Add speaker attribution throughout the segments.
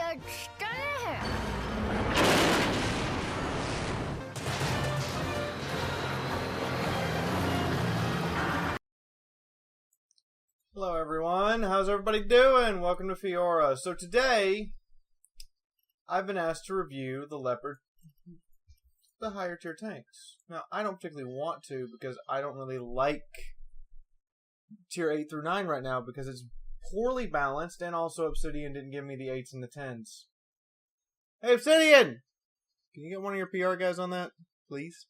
Speaker 1: Hello everyone, how's everybody doing? Welcome to Fiaura. So today, I've been asked to review the Leopard, the higher tier tanks. Now, I don't particularly want to because I don't really like tier 8 through 9 right now because it's poorly balanced, and also Obsidian didn't give me the 8s and the 10s. Hey Obsidian! Can you get one of your PR guys on that, please?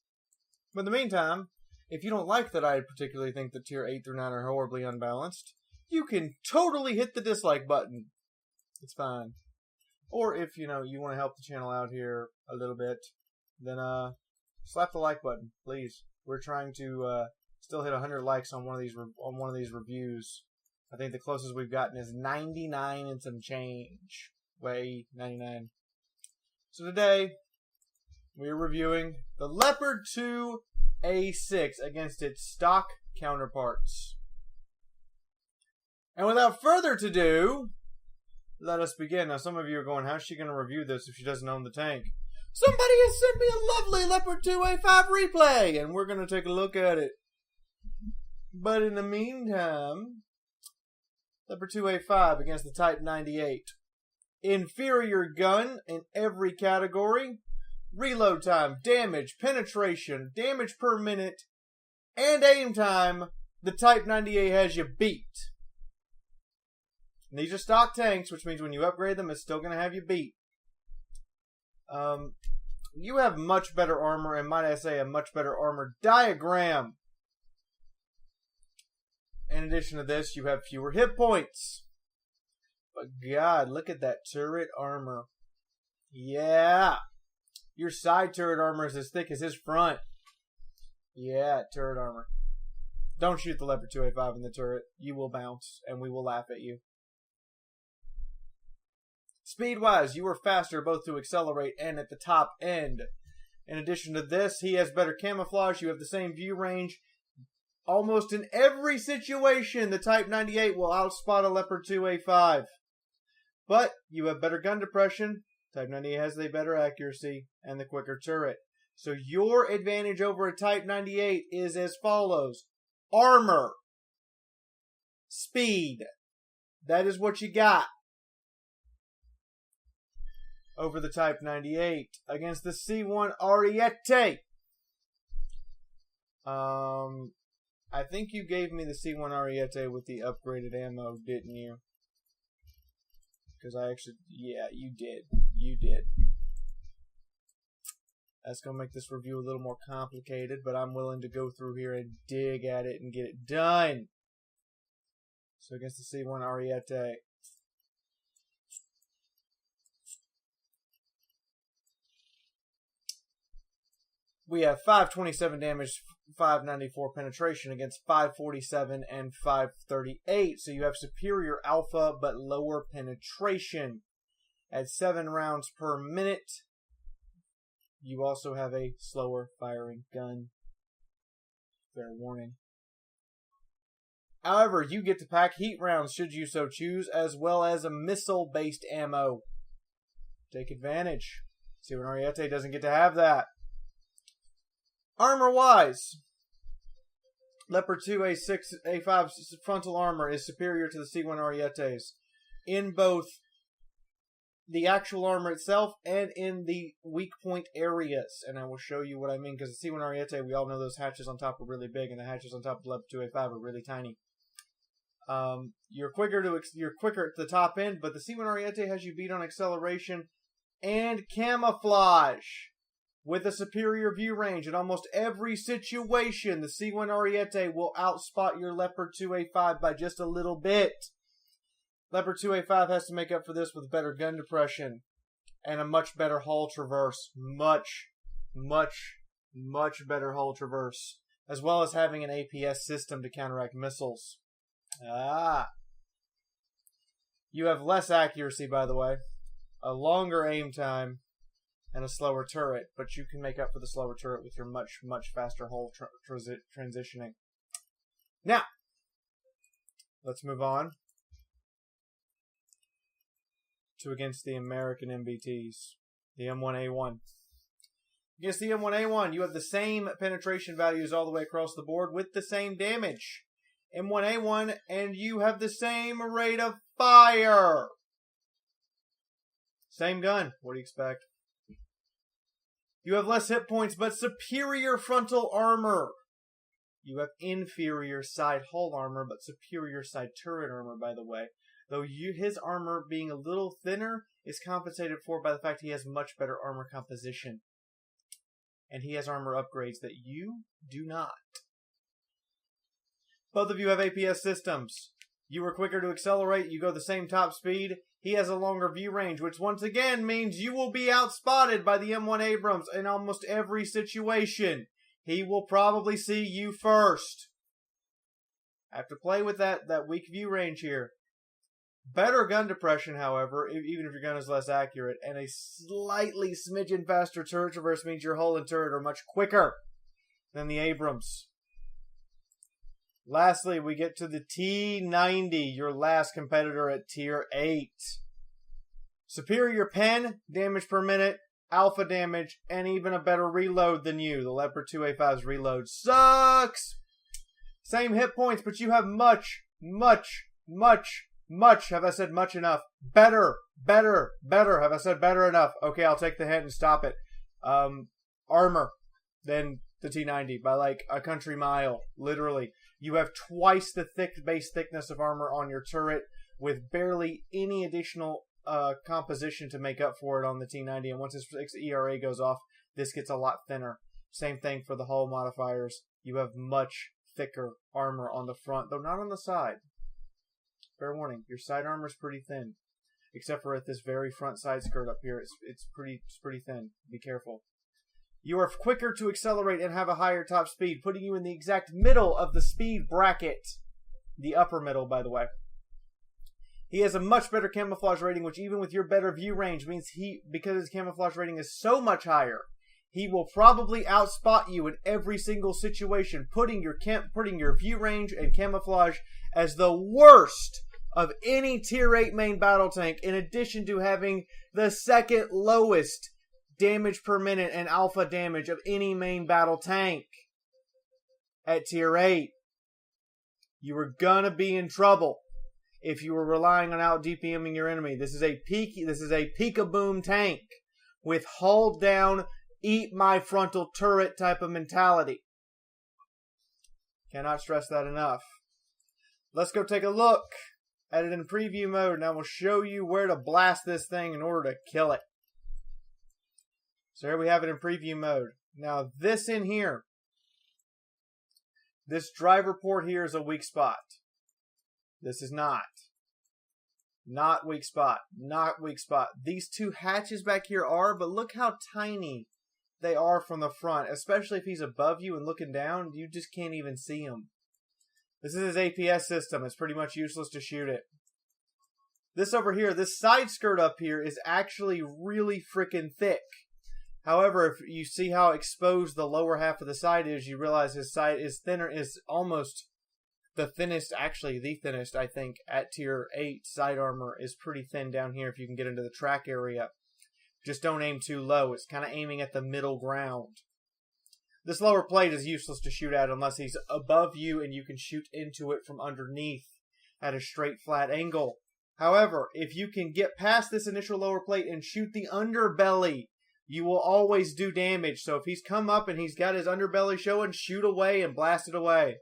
Speaker 1: But in the meantime, if you don't like that I particularly think that tier 8 through 9 are horribly unbalanced, you can totally hit the dislike button. It's fine. Or if, you want to help the channel out here a little bit, then slap the like button, please. We're trying to still hit 100 likes on one of these reviews. I think the closest we've gotten is 99 and some change. 99. So today, we're reviewing the Leopard 2A5 against its stock counterparts. And without further ado, let us begin. Now, some of you are going, how's she going to review this if she doesn't own the tank? Somebody has sent me a lovely Leopard 2A5 replay, and we're going to take a look at it. But in the meantime, Leopard 2A5 against the Type 98. Inferior gun in every category. Reload time, damage, penetration, damage per minute, and aim time. The Type 98 has you beat. And these are stock tanks, which means when you upgrade them, it's still going to have you beat. You have much better armor, and might I say, a much better armor diagram. In addition to this, you have fewer hit points. But God, look at that turret armor. Yeah. Your side turret armor is as thick as his front. Yeah, turret armor. Don't shoot the Leopard 2A5 in the turret. You will bounce, and we will laugh at you. Speed-wise, you are faster both to accelerate and at the top end. In addition to this, he has better camouflage. You have the same view range. Almost in every situation, the Type 98 will outspot a Leopard 2A5. But you have better gun depression. Type 98 has the better accuracy and the quicker turret. So your advantage over a Type 98 is as follows. Armor. Speed. That is what you got over the Type 98 against the C1 Ariete. I think you gave me the C1 Ariete with the upgraded ammo, didn't you? Because I actually, yeah, you did. You did. That's going to make this review a little more complicated, but I'm willing to go through here and dig at it and get it done. So against the C1 Ariete. We have 527 damage, 594 penetration against 547 and 538. So you have superior alpha but lower penetration. At 7 rounds per minute, you also have a slower firing gun. Fair warning. However, you get to pack heat rounds should you so choose, as well as a missile-based ammo. Take advantage. C1 Ariete doesn't get to have that. Armor-wise, Leopard 2A5's frontal armor is superior to the C1 Ariete's in both the actual armor itself and in the weak point areas. And I will show you what I mean, because the C1 Ariete, we all know those hatches on top are really big, and the hatches on top of Leopard 2A5 are really tiny. You're quicker at the top end, but the C1 Ariete has you beat on acceleration and camouflage. With a superior view range in almost every situation, the C1 Ariete will outspot your Leopard 2A5 by just a little bit. Leopard 2A5 has to make up for this with better gun depression and a much better hull traverse. Much better hull traverse. As well as having an APS system to counteract missiles. You have less accuracy, by the way. A longer aim time. And a slower turret, but you can make up for the slower turret with your much faster hull transitioning. Now, let's move on against the American MBTs, the M1A1. Against the M1A1, you have the same penetration values all the way across the board with the same damage. M1A1, and you have the same rate of fire. Same gun. What do you expect? You have less hit points, but superior frontal armor. You have inferior side hull armor, but superior side turret armor, by the way. Though his armor being a little thinner is compensated for by the fact he has much better armor composition. And he has armor upgrades that you do not. Both of you have APS systems. You are quicker to accelerate. You go the same top speed. He has a longer view range, which once again means you will be outspotted by the M1 Abrams in almost every situation. He will probably see you first. Have to play with that weak view range here. Better gun depression, however, even if your gun is less accurate, and a slightly smidgen faster turret traverse means your hull and turret are much quicker than the Abrams. Lastly, we get to the T90, your last competitor at Tier 8. Superior pen, damage per minute, alpha damage, and even a better reload than you. The Leopard 2A5's reload sucks! Same hit points, but you have much. Have I said much enough? Better. Have I said better enough? Okay, I'll take the hint and stop it. Armor than the T90 by like a country mile, literally. You have twice the base thickness of armor on your turret with barely any additional composition to make up for it on the T90. And once its ERA goes off, this gets a lot thinner. Same thing for the hull modifiers. You have much thicker armor on the front, though not on the side. Fair warning, your side armor is pretty thin. Except for at this very front side skirt up here, it's pretty thin. Be careful. You are quicker to accelerate and have a higher top speed, putting you in the exact middle of the speed bracket. The upper middle, by the way. He has a much better camouflage rating, which even with your better view range means because his camouflage rating is so much higher, he will probably outspot you in every single situation, putting your view range and camouflage as the worst of any Tier 8 main battle tank, in addition to having the second lowest damage per minute and alpha damage of any main battle tank at Tier 8. You are gonna be in trouble if you were relying on out DPMing your enemy. This is a peek-a-boom tank with hull down, eat my frontal turret type of mentality. Cannot stress that enough. Let's go take a look at it in preview mode, and I will show you where to blast this thing in order to kill it. So here we have it in preview mode. Now this in here, this driver port here is a weak spot. This is not. Not weak spot. Not weak spot. These two hatches back here are, but look how tiny they are from the front. Especially if he's above you and looking down, you just can't even see him. This is his APS system. It's pretty much useless to shoot it. This over here, this side skirt up here is actually really freaking thick. However, if you see how exposed the lower half of the side is, you realize his side is thinner, is almost the thinnest, actually the thinnest, I think, at Tier 8 side armor is pretty thin down here if you can get into the track area. Just don't aim too low. It's kind of aiming at the middle ground. This lower plate is useless to shoot at unless he's above you and you can shoot into it from underneath at a straight flat angle. However, if you can get past this initial lower plate and shoot the underbelly, you will always do damage. So if he's come up and he's got his underbelly showing, shoot away and blast it away.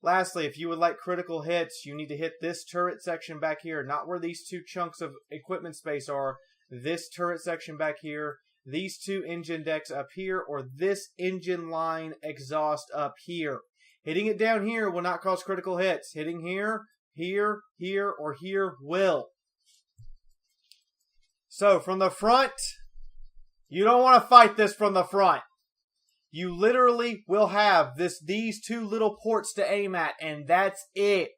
Speaker 1: Lastly, if you would like critical hits, you need to hit this turret section back here. Not where these two chunks of equipment space are. This turret section back here. These two engine decks up here. Or this engine line exhaust up here. Hitting it down here will not cause critical hits. Hitting here, here, here, or here will. So from the front, you don't want to fight this from the front. You literally will have these two little ports to aim at, and that's it.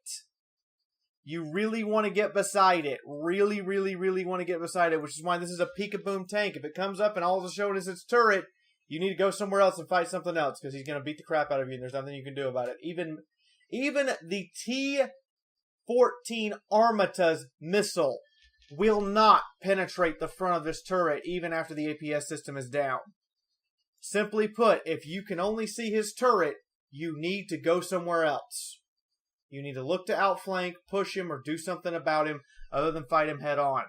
Speaker 1: You really want to get beside it. Really want to get beside it, which is why this is a peek-a-boom tank. If it comes up and all it's showing is its turret, you need to go somewhere else and fight something else, because he's going to beat the crap out of you, and there's nothing you can do about it. Even the T-14 Armata's missile will not penetrate the front of this turret even after the APS system is down. Simply put, if you can only see his turret, you need to go somewhere else. You need to look to outflank, push him, or do something about him other than fight him head on.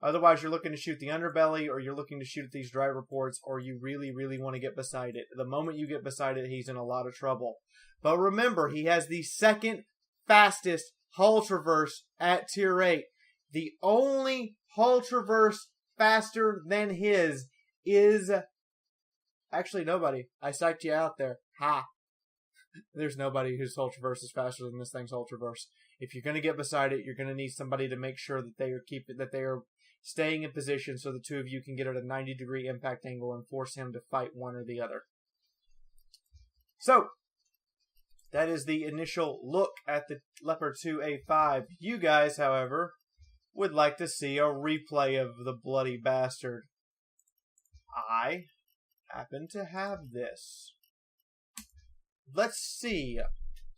Speaker 1: Otherwise, you're looking to shoot the underbelly, or you're looking to shoot at these driver ports, or you really, really want to get beside it. The moment you get beside it, he's in a lot of trouble. But remember, he has the second fastest hull traverse at Tier 8. The only hull traverse faster than his is... Actually, nobody. I psyched you out there. Ha! There's nobody whose hull traverse is faster than this thing's hull traverse. If you're going to get beside it, you're going to need somebody to make sure that they are staying in position so the two of you can get at a 90-degree impact angle and force him to fight one or the other. So, that is the initial look at the Leopard 2A5. You guys, however, would like to see a replay of the bloody bastard. I happen to have this. Let's see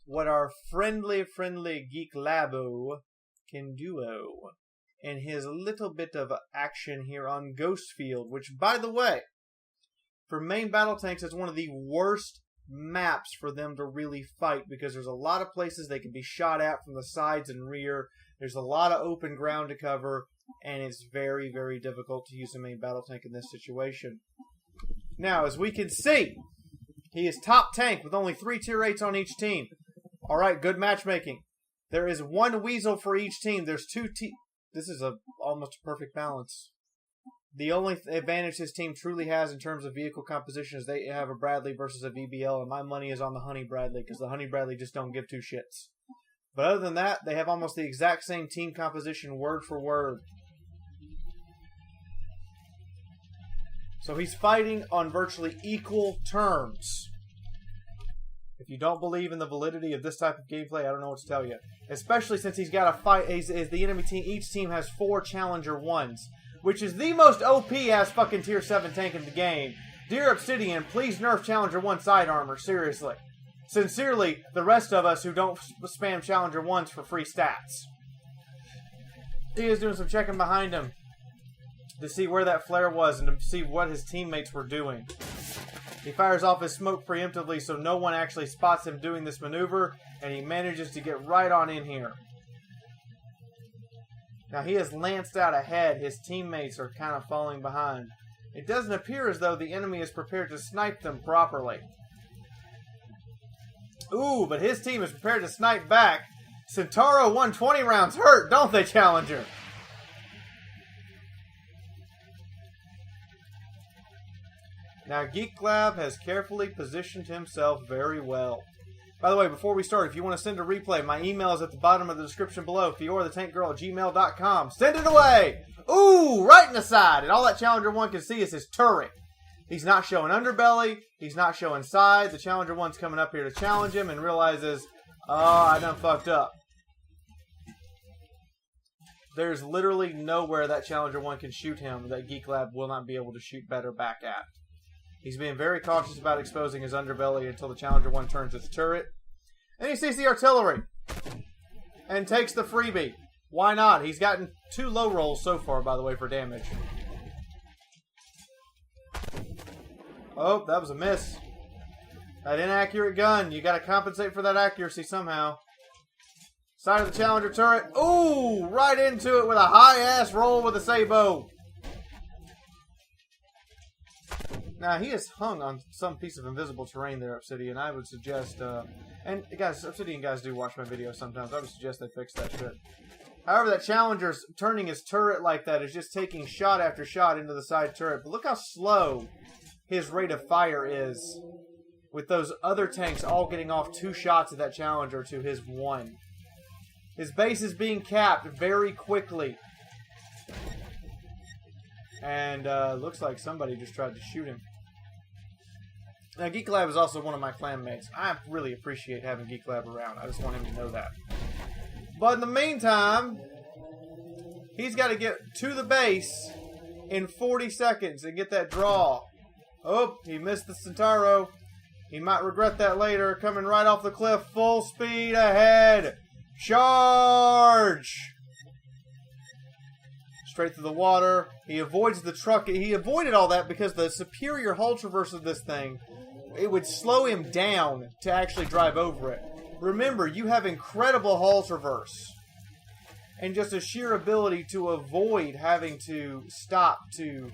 Speaker 1: what our friendly Geek Labo can do in his little bit of action here on Ghostfield, which, by the way, for main battle tanks, is one of the worst maps for them to really fight because there's a lot of places they can be shot at from the sides and rear. There's a lot of open ground to cover, and it's very, very difficult to use a main battle tank in this situation. Now, as we can see, he is top tank with only 3 Tier 8s on each team. Alright, good matchmaking. There is 1 Weasel for each team. There's 2 This is almost a perfect balance. The only advantage his team truly has in terms of vehicle composition is they have a Bradley versus a VBL, and my money is on the Honey Bradley because the Honey Bradley just don't give 2 shits. But other than that, they have almost the exact same team composition word for word. So he's fighting on virtually equal terms. If you don't believe in the validity of this type of gameplay, I don't know what to tell you. Especially since he's got a fight, the enemy team, each team has 4 Challenger 1s, which is the most OP-ass fucking Tier 7 tank in the game. Dear Obsidian, please nerf Challenger 1 side armor, seriously. Sincerely, the rest of us who don't spam Challenger 1s for free stats. He is doing some checking behind him to see where that flare was and to see what his teammates were doing. He fires off his smoke preemptively so no one actually spots him doing this maneuver, and he manages to get right on in here. Now he has lanced out ahead. His teammates are kind of falling behind. It doesn't appear as though the enemy is prepared to snipe them properly. Ooh, but his team is prepared to snipe back. Centauro 120 rounds hurt, don't they, Challenger? Now, Geek Lab has carefully positioned himself very well. By the way, before we start, if you want to send a replay, my email is at the bottom of the description below, fiaurathetankgirl@gmail.com. Send it away! Ooh, right in the side! And all that Challenger 1 can see is his turret. He's not showing underbelly. He's not showing side. The Challenger 1's coming up here to challenge him and realizes, oh, I done fucked up. There's literally nowhere that Challenger 1 can shoot him that Geek Lab will not be able to shoot better back at. He's being very cautious about exposing his underbelly until the Challenger 1 turns its turret. And he sees the artillery. And takes the freebie. Why not? He's gotten 2 low rolls so far, by the way, for damage. Oh, that was a miss. That inaccurate gun. You gotta compensate for that accuracy somehow. Side of the Challenger turret. Ooh! Right into it with a high-ass roll with a Sabo. Now, he is hung on some piece of invisible terrain there, Obsidian. I would suggest, and guys, Obsidian guys do watch my videos sometimes. I would suggest they fix that shit. However, that Challenger's turning his turret like that is just taking shot after shot into the side turret. But look how slow his rate of fire is, with those other tanks all getting off 2 shots of that Challenger to his 1. His base is being capped very quickly. And looks like somebody just tried to shoot him. Now, Geek Lab is also one of my clanmates. I really appreciate having Geek Lab around. I just want him to know that. But in the meantime, he's got to get to the base in 40 seconds and get that draw. Oh, he missed the Centauro. He might regret that later. Coming right off the cliff, full speed ahead. Charge! Straight through the water. He avoids the truck. He avoided all that because the superior hull traverse of this thing, it would slow him down to actually drive over it. Remember, you have incredible hull traverse. And just a sheer ability to avoid having to stop to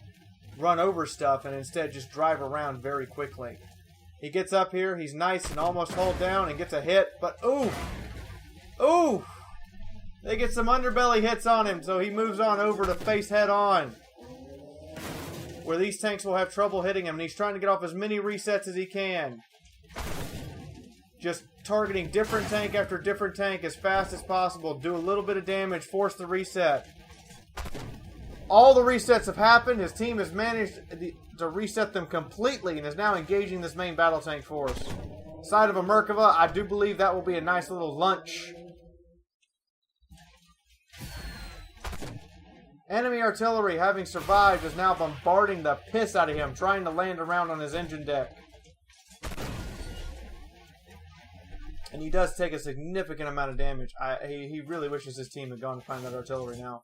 Speaker 1: run over stuff and instead just drive around very quickly. He gets up here. He's nice and almost hull down and gets a hit. But, ooh! Ooh! They get some underbelly hits on him, so he moves on over to face head on. Where these tanks will have trouble hitting him, and he's trying to get off as many resets as he can. Just targeting different tank after different tank as fast as possible. Do a little bit of damage, force the reset. All the resets have happened. His team has managed to reset them completely and is now engaging this main battle tank force. Side of a Merkava, I do believe that will be a nice little lunch. Enemy artillery, having survived, is now bombarding the piss out of him, trying to land around on his engine deck. And he does take a significant amount of damage. He really wishes his team had gone to find that artillery now.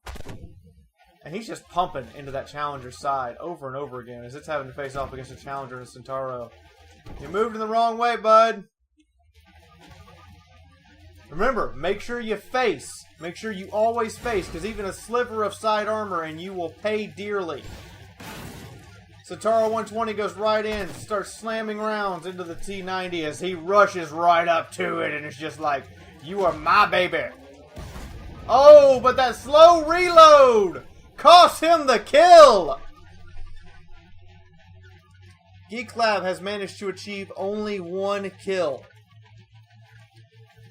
Speaker 1: And he's just pumping into that Challenger's side over and over again as it's having to face off against a Challenger and a Centauro. You moved in the wrong way, bud. Remember, make sure you face. Make sure you always face, because even a sliver of side armor and you will pay dearly. Centauro 120 goes right in, starts slamming rounds into the T-90 as he rushes right up to it, and it's just like, you are my baby. Oh, but that slow reload cost him the kill. Geek Lab has managed to achieve only one kill.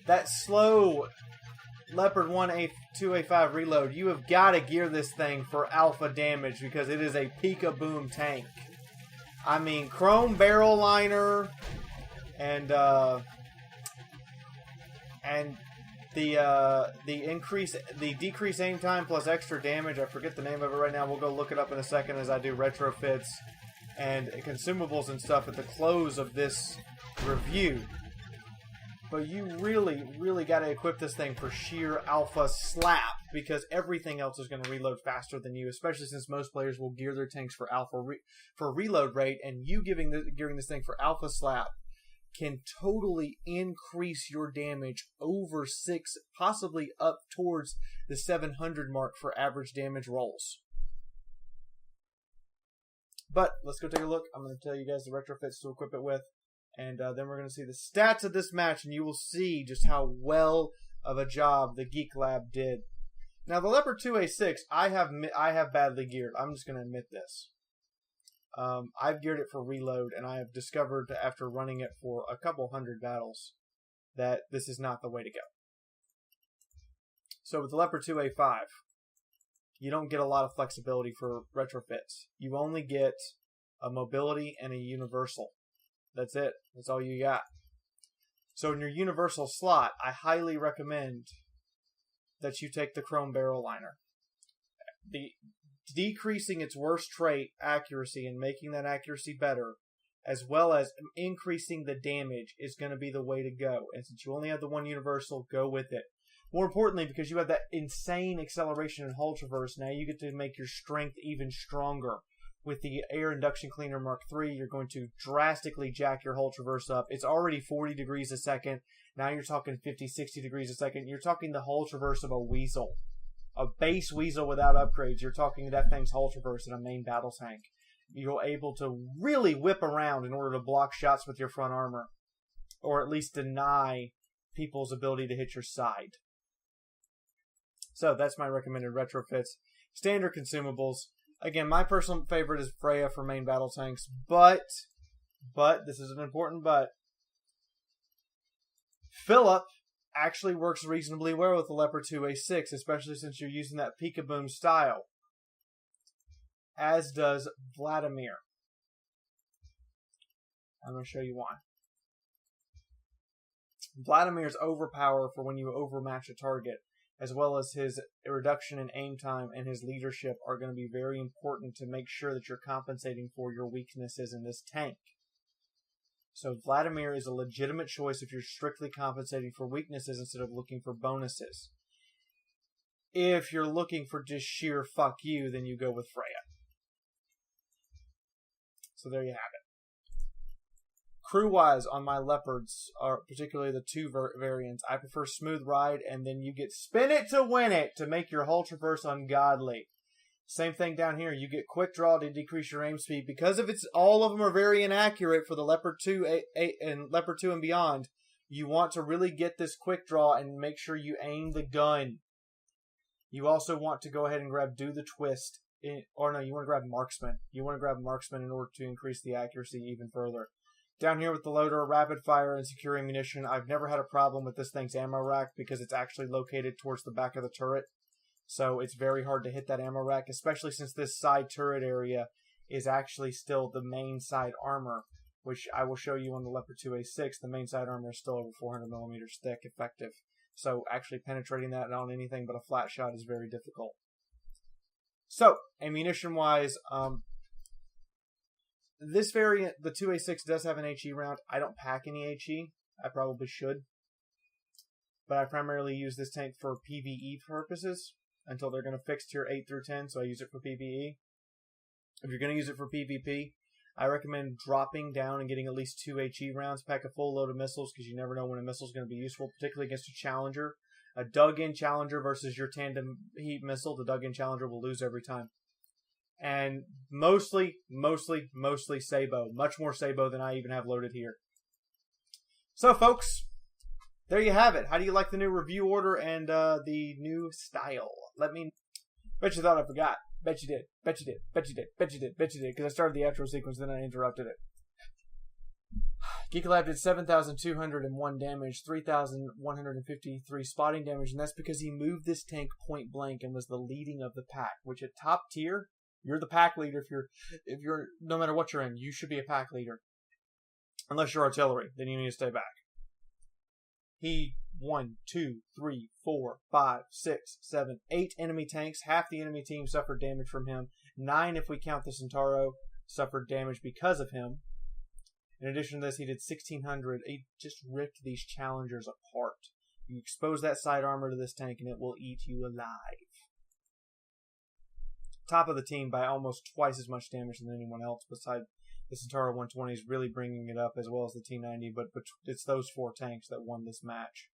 Speaker 1: That slow Leopard 2A5 reload, you have got to gear this thing for alpha damage because it is a Pika-Boom tank. I mean, chrome barrel liner and the decrease aim time plus extra damage. I forget the name of it right now. We'll go look it up in a second as I do retrofits and consumables and stuff at the close of this review. But you really, really got to equip this thing for sheer alpha slap because everything else is going to reload faster than you, especially since most players will gear their tanks for alpha for reload rate, and you gearing this thing for alpha slap can totally increase your damage over 6, possibly up towards the 700 mark for average damage rolls. But let's go take a look. I'm going to tell you guys the retrofits to equip it with. And then we're going to see the stats of this match, and you will see just how well of a job the Geek Lab did. Now, the Leopard 2A6, I have badly geared. I'm just going to admit this. I've geared it for reload, and I have discovered after running it for a couple hundred battles that this is not the way to go. So with the Leopard 2A5, you don't get a lot of flexibility for retrofits. You only get a mobility and a universal. That's it. That's all you got. So in your universal slot, I highly recommend that you take the chrome barrel liner. Decreasing its worst trait, accuracy, and making that accuracy better, as well as increasing the damage, is going to be the way to go. And since you only have the one universal, go with it. More importantly, because you have that insane acceleration and hull traverse, now you get to make your strength even stronger. With the Air Induction Cleaner Mark III, you're going to drastically jack your hull traverse up. It's already 40 degrees a second. Now you're talking 50, 60 degrees a second. You're talking the hull traverse of a Weasel. A base Weasel without upgrades. You're talking that thing's hull traverse in a main battle tank. You're able to really whip around in order to block shots with your front armor. Or at least deny people's ability to hit your side. So that's my recommended retrofits. Standard consumables. Again, my personal favorite is Freya for main battle tanks, but, this is an important but, Philip actually works reasonably well with the Leopard 2A6, especially since you're using that Pika-Boom style, as does Vladimir. I'm going to show you why. Vladimir's overpower for when you overmatch a target, as well as his reduction in aim time and his leadership, are going to be very important to make sure that you're compensating for your weaknesses in this tank. So Vladimir is a legitimate choice if you're strictly compensating for weaknesses instead of looking for bonuses. If you're looking for just sheer fuck you, then you go with Freya. So there you have it. Crew-wise, on my Leopards, particularly the 2 variants, I prefer Smooth Ride, and then you get Spin It to Win It to make your whole traverse ungodly. Same thing down here. You get Quick Draw to decrease your aim speed. Because if all of them are very inaccurate for the Leopard 2 and Leopard 2 and beyond, you want to really get this Quick Draw and make sure you aim the gun. You also want to go ahead and grab Do the Twist. You want to grab Marksman. You want to grab Marksman in order to increase the accuracy even further. Down here with the loader, rapid fire and secure ammunition. I've never had a problem with this thing's ammo rack because it's actually located towards the back of the turret. So it's very hard to hit that ammo rack, especially since this side turret area is actually still the main side armor, which I will show you on the Leopard 2A6. The main side armor is still over 400 millimeters thick, effective. So actually penetrating that on anything but a flat shot is very difficult. So, ammunition-wise, this variant, the 2A6, does have an HE round. I don't pack any HE. I probably should. But I primarily use this tank for PvE purposes until they're going to fix tier 8 through 10, so I use it for PvE. If you're going to use it for PvP, I recommend dropping down and getting at least 2 HE rounds. Pack a full load of missiles because you never know when a missile is going to be useful, particularly against a Challenger. A dug-in Challenger versus your tandem heat missile, the dug-in Challenger will lose every time. And mostly Sabo. Much more Sabo than I even have loaded here. So, folks, there you have it. How do you like the new review order and the new style? Bet you thought I forgot. Bet you did. Bet you did. Bet you did. Bet you did. Bet you did. Because I started the outro sequence, then I interrupted it. Geekalab did 7,201 damage, 3,153 spotting damage, and that's because he moved this tank point blank and was the leading of the pack. Which at top tier, you're the pack leader. If you're no matter what you're in, you should be a pack leader. Unless you're artillery, then you need to stay back. He 1, 2, 3, 4, 5, 6, 7, 8 enemy tanks. Half the enemy team suffered damage from him. 9, if we count the Centauro, suffered damage because of him. In addition to this, he did 1,600. He just ripped these Challengers apart. You expose that side armor to this tank and it will eat you alive. Top of the team by almost twice as much damage than anyone else besides the Centauro 120 is really bringing it up, as well as the T90, but it's those 4 tanks that won this match.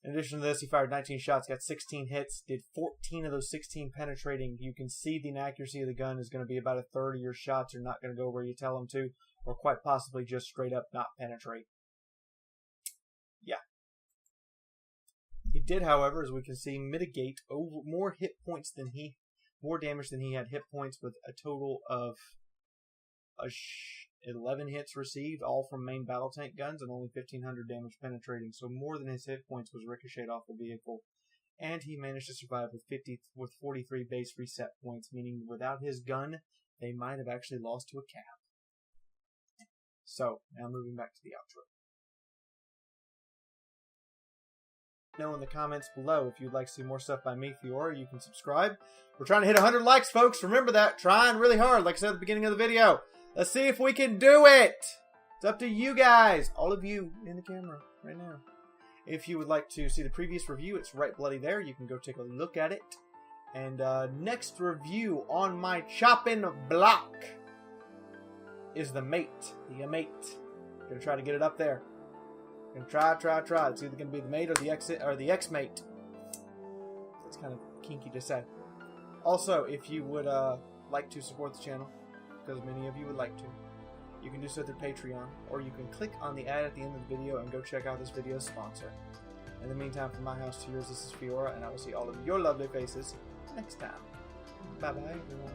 Speaker 1: In addition to this, he fired 19 shots, got 16 hits, did 14 of those 16 penetrating. You can see the inaccuracy of the gun is going to be about a third of your shots are not going to go where you tell them to, or quite possibly just straight up not penetrate. Yeah. He did, however, as we can see, mitigate more damage than he had hit points, with a total of 11 hits received, all from main battle tank guns, and only 1,500 damage penetrating. So more than his hit points was ricocheted off the vehicle. And he managed to survive with 43 base reset points, meaning without his gun, they might have actually lost to a cab. So, now moving back to the outro. Know in the comments below if you'd like to see more stuff by me, Fiaura. You can subscribe. We're trying to hit 100 likes, folks. Remember that. Trying really hard, like I said at the beginning of the video. Let's see if we can do it. It's up to you guys. All of you in the camera right now. If you would like to see the previous review, it's right bloody there. You can go take a look at it. And next review on my chopping block is the mate. The mate. Gonna try to get it up there. Gonna try. It's either gonna be the mate or the ex-mate. It's kind of kinky to say. Also, if you would like to support the channel, because many of you would like to, you can do so through Patreon, or you can click on the ad at the end of the video and go check out this video's sponsor. In the meantime, from my house to yours, this is Fiaura, and I will see all of your lovely faces next time. Bye-bye, everyone.